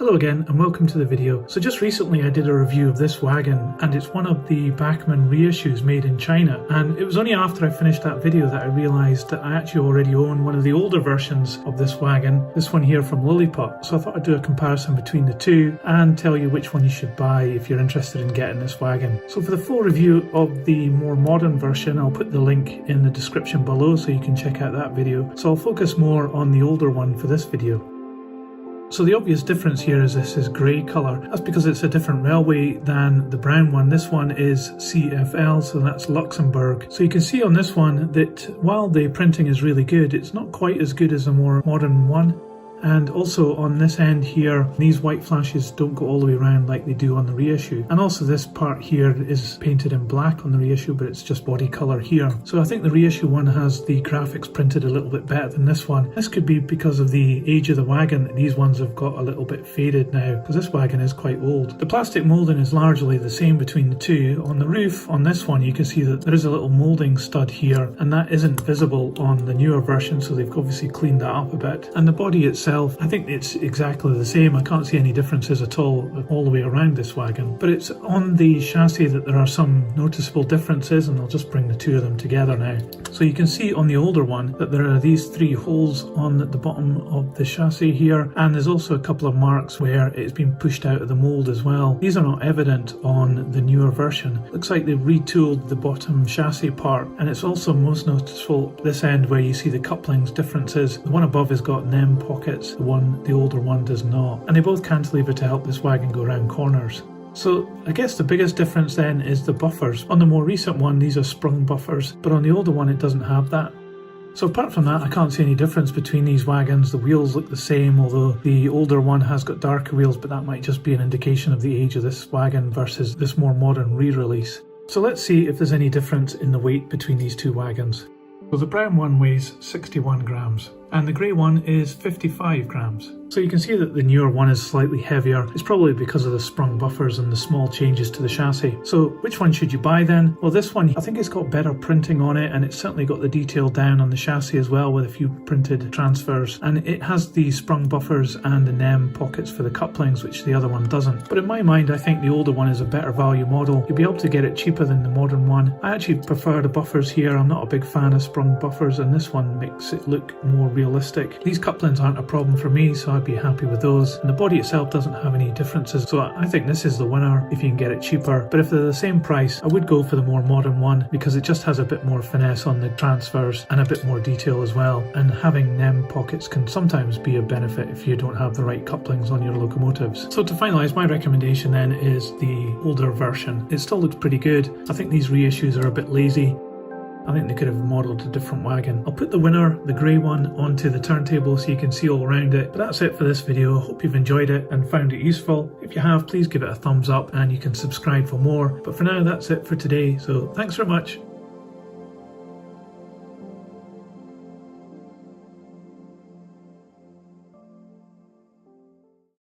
Hello again and welcome to the video. So just recently I did a review of this wagon and it's one of the Bachmann reissues made in China, and it was only after I finished that video that I realised that I actually already own one of the older versions of this wagon, this one here from Liliput. So I thought I'd do a comparison between the two and tell you which one you should buy if you're interested in getting this wagon. So for the full review of the more modern version, I'll put the link in the description below so you can check out that video. So I'll focus more on the older one for this video. So the obvious difference here is this is grey colour. That's because it's a different railway than the brown one. This one is CFL, so that's Luxembourg. So you can see on this one that while the printing is really good, it's not quite as good as the more modern one. And also on this end here, these white flashes don't go all the way around like they do on the reissue. And also this part here is painted in black on the reissue, but it's just body colour here. So I think the reissue one has the graphics printed a little bit better than this one. This could be because of the age of the wagon. These ones have got a little bit faded now, because this wagon is quite old. The plastic moulding is largely the same between the two. On the roof, on this one, you can see that there is a little moulding stud here, and that isn't visible on the newer version, so they've obviously cleaned that up a bit. And the body itself, I think it's exactly the same. I can't see any differences at all the way around this wagon. But it's on the chassis that there are some noticeable differences, and I'll just bring the two of them together now. So you can see on the older one that there are these three holes on the bottom of the chassis here, and there's also a couple of marks where it's been pushed out of the mould as well. These are not evident on the newer version. Looks like they've retooled the bottom chassis part, and it's also most noticeable this end where you see the couplings differences. The one above has got NEM pockets, the older one does not, and they both cantilever to help this wagon go around corners. So I guess the biggest difference then is the buffers. On the more recent one, these are sprung buffers, but on the older one it doesn't have that. So apart from that, I can't see any difference between these wagons. The wheels look the same, although the older one has got darker wheels, but that might just be an indication of the age of this wagon versus this more modern re-release. So let's see if there's any difference in the weight between these two wagons. So the brown one weighs 61 grams and the grey one is 55 grams. So you can see that the newer one is slightly heavier. It's probably because of the sprung buffers and the small changes to the chassis. So which one should you buy then? Well, this one, I think it's got better printing on it, and it's certainly got the detail down on the chassis as well with a few printed transfers. And it has the sprung buffers and the NEM pockets for the couplings, which the other one doesn't. But in my mind, I think the older one is a better value model. You'll be able to get it cheaper than the modern one. I actually prefer the buffers here. I'm not a big fan of sprung buffers, and this one makes it look more realistic. These couplings aren't a problem for me, so I'd be happy with those, and the body itself doesn't have any differences, so I think this is the winner if you can get it cheaper. But if they're the same price, I would go for the more modern one because it just has a bit more finesse on the transfers and a bit more detail as well, and having NEM pockets can sometimes be a benefit if you don't have the right couplings on your locomotives. So to finalise, my recommendation then is the older version. It still looks pretty good. I think these reissues are a bit lazy. I think they could have modelled a different wagon. I'll put the winner, the grey one, onto the turntable so you can see all around it. But that's it for this video. I hope you've enjoyed it and found it useful. If you have, please give it a thumbs up and you can subscribe for more. But for now, that's it for today. So thanks very much.